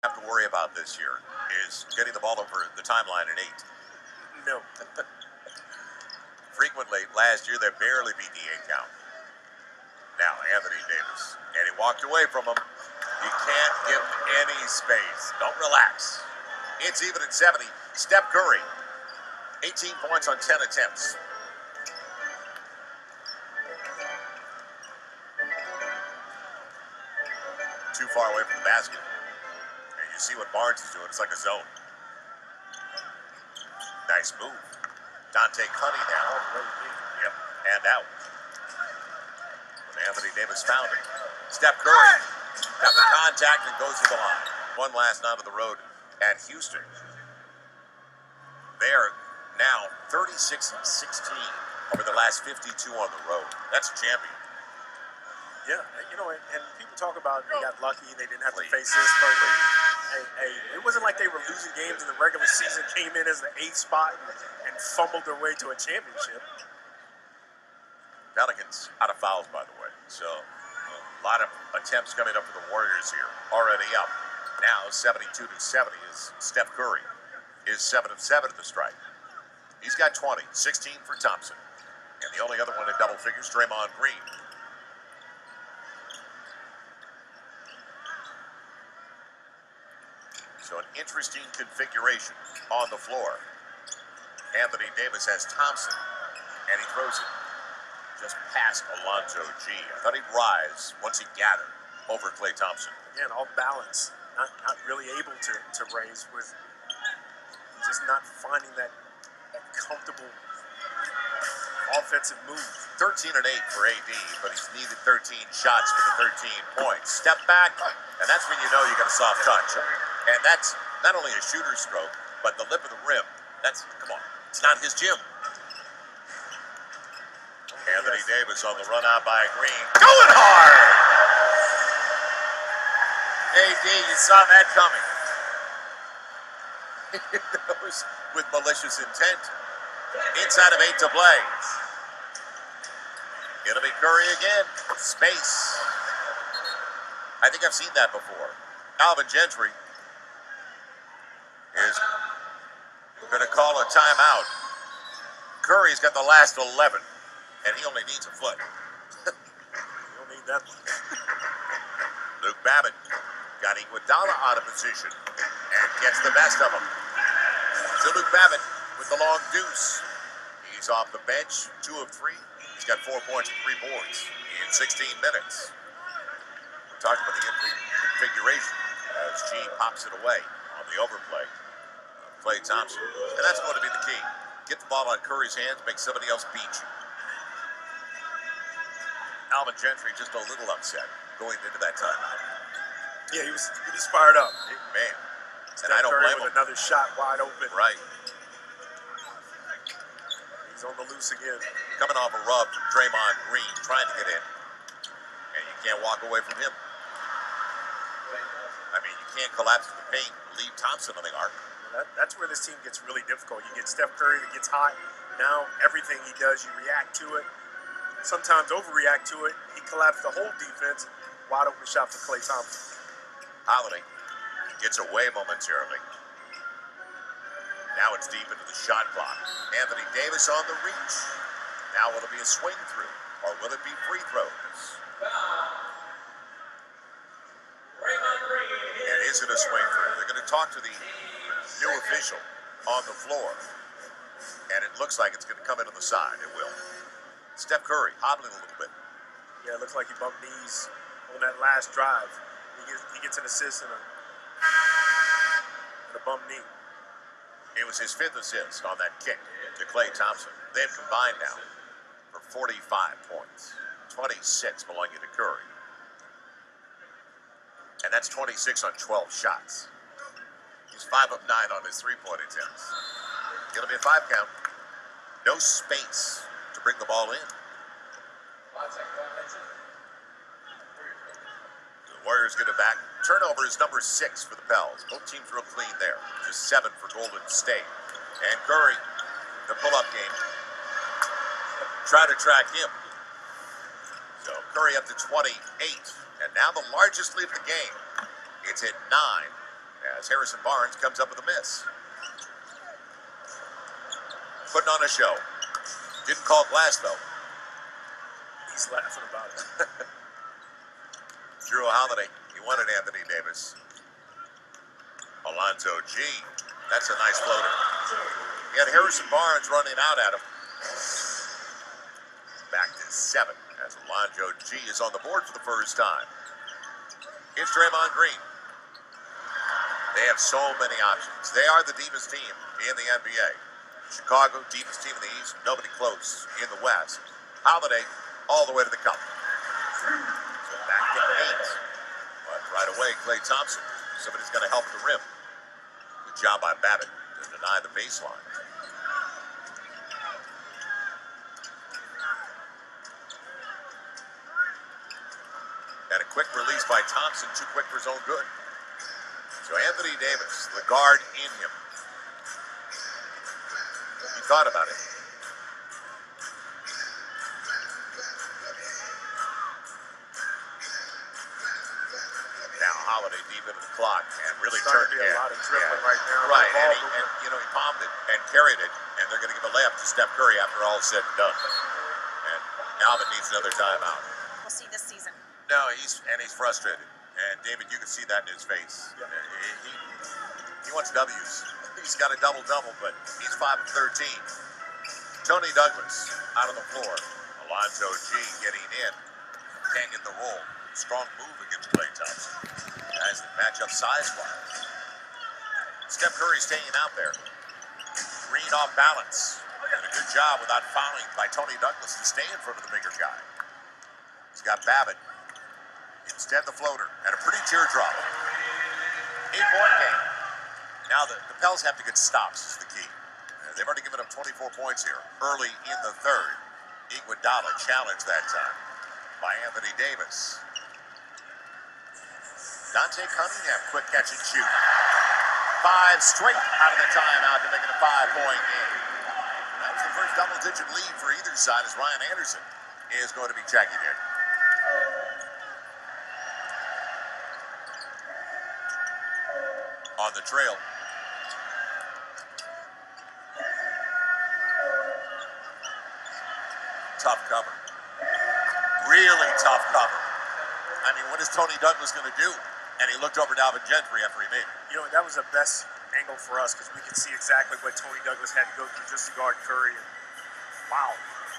have to worry about this year is getting the ball over the timeline in 8. No. Frequently, last year, they barely beat the 8 count. Now, Anthony Davis. And he walked away from him. You can't give him any space. Don't relax. It's even at 70. Steph Curry, 18 points on 10 attempts. Too far away from the basket. And you see what Barnes is doing. It's like a zone. Nice move. Dante Cunningham. Yep. And out. When Anthony Davis found it. Steph Curry got the contact and goes to the line. One last night on the road at Houston. They are now 36-16 over the last 52 on the road. That's a champion. Yeah, and people talk about they got lucky, they didn't have to face this, but it wasn't like they were losing games in the regular season, came in as the 8th spot and fumbled their way to a championship. Pelicans out of fouls, by the way. So a lot of attempts coming up for the Warriors here. Already up. Now 72-70 is Steph Curry. Is 7 of 7 at the strike. He's got 20, 16 for Thompson. And the only other one in double figures, Draymond Green. So an interesting configuration on the floor. Anthony Davis has Thompson, and he throws it just past Alonzo G. I thought he'd rise once he gathered over Klay Thompson. Again, off balance, not really able to raise, with just not finding that comfortable offensive move. 13 and 8 for AD, but he's needed 13 shots for the 13 points. Step back, and that's when you know you got a soft touch. And that's not only a shooter's stroke, but the lip of the rim. Come on, it's not his gym. Anthony Davis on the run out by Green. Going hard! AD, you saw that coming. Those with malicious intent. Inside of 8 to play. It'll be Curry again. Space. I think I've seen that before. Alvin Gentry is going to call a timeout. Curry's got the last 11, and he only needs a foot. You don't need that much. Luke Babbitt got Iguodala out of position and gets the best of him. So Luke Babbitt with the long deuce. He's off the bench, 2 of 3. He's got 4 points and 3 boards in 16 minutes. We're talking about the configuration as G pops it away on the overplay. Klay Thompson. And that's going to be the key. Get the ball out of Curry's hands, make somebody else beat you. Alvin Gentry just a little upset going into that timeout. Yeah, he was fired up. Man. And Steph I don't Curry blame with him. another shot wide open. Right. He's on the loose again. Coming off a rub from Draymond Green, trying to get in. And you can't walk away from him. I mean, you can't collapse the paint and leave Thompson on the arc. That's where this team gets really difficult. You get Steph Curry that gets hot. Now, everything he does, you react to it. Sometimes overreact to it. He collapsed the whole defense. Wide open shot for Klay Thompson. Holiday gets away momentarily. Now it's deep into the shot clock. Anthony Davis on the reach. Now will it be a swing through, or will it be free throws? And is it a swing through? They're going to talk to the new official on the floor. And it looks like it's going to come in on the side. It will. Steph Curry hobbling a little bit. Yeah, it looks like he bumped knees on that last drive. He gets an assist and a bump knee. It was his 5th assist on that kick to Klay Thompson. They've combined now for 45 points. 26 belonging to Curry. And that's 26 on 12 shots. He's 5 of 9 on his 3-point attempts. It'll be a 5 count. No space to bring the ball in. The Warriors get it back. Turnover is number 6 for the Pels. Both teams real clean there. Just 7 for Golden State. And Curry, the pull-up game, try to track him. So Curry up to 28. And now the largest lead of the game. It's at 9. as Harrison Barnes comes up with a miss. Putting on a show. Didn't call glass, though. He's laughing about it. Drew Holiday, he wanted Anthony Davis. Alonzo G, that's a nice floater. He had Harrison Barnes running out at him. Back to 7 as Alonzo G is on the board for the first time. Here's Draymond Green. They have so many options. They are the deepest team in the NBA. Chicago, deepest team in the East, nobody close in the West. Holiday, all the way to the cup. So back to 8. But right away, Klay Thompson. Somebody's got to help the rim. Good job by Babbitt to deny the baseline. And a quick release by Thompson, too quick for his own good. So Anthony Davis, the guard in him. He thought about it. Now Holiday deep into the clock and really turned it. A lot of dribbling right now. Right, and he palmed it and carried it, and they're going to give a layup to Steph Curry after all is said and done. And Alvin needs another timeout. We'll see this season. No, he's frustrated. And David, you can see that in his face. Yeah. He wants W's. He's got a double-double, but he's 5 of 13. Tony Douglas out on the floor. Alonzo G getting in. Can't get the roll. Strong move against Klay Thompson. Guys that match up size-wise. Steph Curry staying out there. Green off balance. And a good job without fouling by Tony Douglas to stay in front of the bigger guy. He's got Babbitt. Instead, the floater, and a pretty teardrop. 8-point game. Now the Pels have to get stops, is the key. They've already given up 24 points here, early in the third. Iguodala challenged that time by Anthony Davis. Dante Cunningham, quick catch and shoot. 5 straight out of the timeout to make it a 5-point game. That was the first double-digit lead for either side as Ryan Anderson is going to be checking in. On the trail. Tough cover. Really tough cover. I mean, what is Tony Douglas going to do? And he looked over to Alvin Gentry after he made it. You know, that was the best angle for us because we could see exactly what Tony Douglas had to go through just to guard Curry. And wow,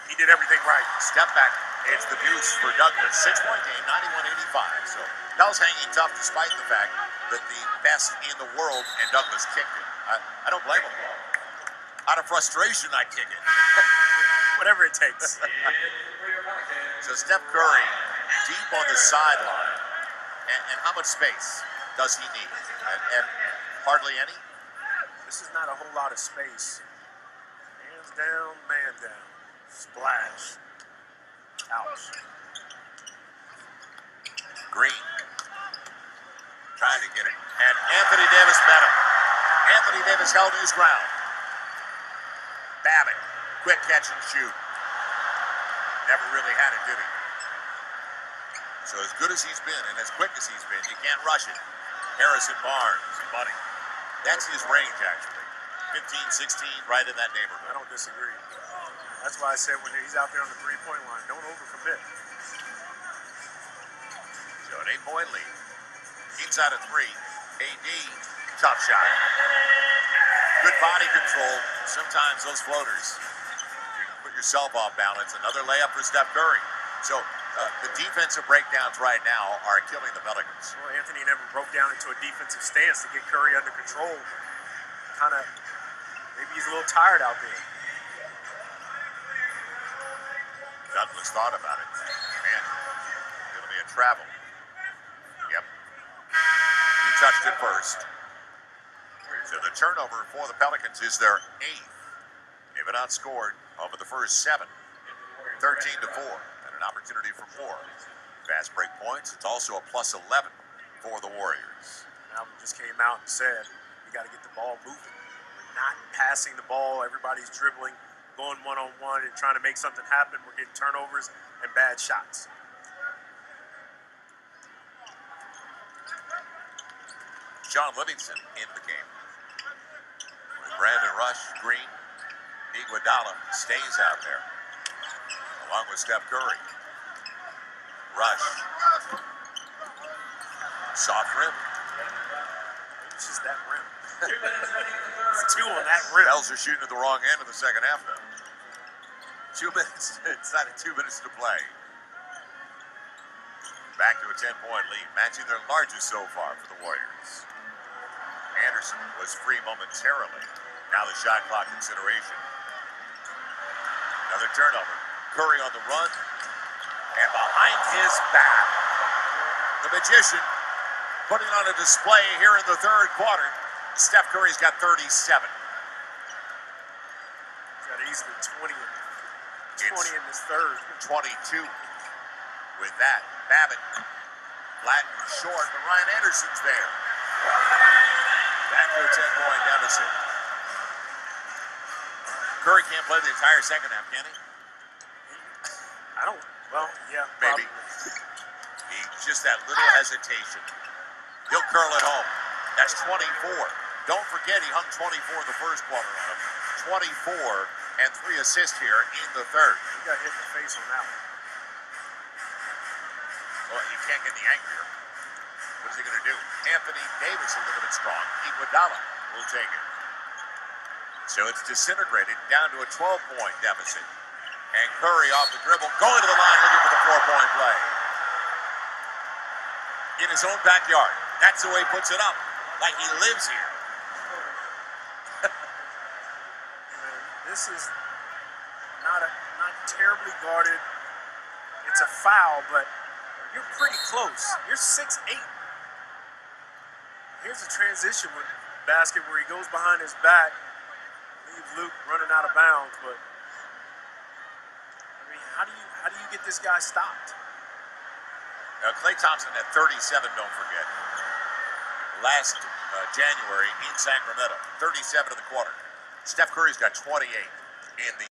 he did everything right. Step back. It's the deuce for Douglas. 6-point game, 91-85. So Pels hanging tough despite the fact that the best in the world and Douglas kicked it. I don't blame him. Out of frustration, I kick it. Whatever it takes. So Steph Curry deep on the sideline. And how much space does he need? And hardly any? This is not a whole lot of space. Hands down, man down. Splash. Ouch. Green. Trying to get it. And Anthony Davis met him. Anthony Davis held his ground. Babbitt. Quick catch and shoot. Never really had it, did he? So as good as he's been and as quick as he's been, you can't rush it. Harrison Barnes, buddy. That's his range, actually. 15, 16, right in that neighborhood. I don't disagree. That's why I said when he's out there on the three-point line, don't overcommit. So an 8-point lead. Inside of 3. AD, tough shot. Good body control. Sometimes those floaters, you can put yourself off balance. Another layup for Steph Curry. So the defensive breakdowns right now are killing the Pelicans. Well, Anthony never broke down into a defensive stance to get Curry under control. Kind of, maybe he's a little tired out there. Douglas thought about it. Man, it'll be a travel. Yep. He touched it first. So the turnover for the Pelicans is their 8th. They've been outscored over the first 7. 13-4. And an opportunity for more. Fast break points. It's also a +11 for the Warriors. Alvin just came out and said, we got to get the ball moving. We're not passing the ball. Everybody's dribbling, going one-on-one and trying to make something happen. We're getting turnovers and bad shots. Sean Livingston in the game. With Brandon Rush, Green, Iguodala stays out there, along with Steph Curry. Rush. Soft rim. It's just that rim. It's 2 on that rim. Bells are shooting at the wrong end of the second half, though. 2 minutes. It's not 2 minutes to play. Back to a 10-point lead, matching their largest so far for the Warriors. Anderson was free momentarily. Now the shot clock consideration. Another turnover. Curry on the run. And behind his back, the magician putting on a display here in the third quarter. Steph Curry's got 37. He's got easily 20 in this third. 22 with that. Babbitt, flat and short, but Ryan Anderson's there. Back to a 10-point deficit. Curry can't play the entire second half, can he? Well, yeah, maybe. Just that little hesitation. He'll curl it home. That's 24. Don't forget he hung 24 in the first quarter on him. 24 and 3 assists here in the third. He got hit in the face on that one. Well, he can't get any angrier. What is he going to do? Anthony Davis a little bit strong. Iguodala will take it. So it's disintegrated down to a 12-point deficit. And Curry off the dribble, going to the line looking for the 4-point play. In his own backyard. That's the way he puts it up. Like he lives here. This is not terribly guarded. It's a foul, but you're pretty close. You're 6'8". Here's a transition with basket where he goes behind his back, leaves Luke running out of bounds. But I mean, how do you get this guy stopped? Now, Klay Thompson at 37. Don't forget. Last January in Sacramento, 37 in the quarter. Steph Curry's got 28 in the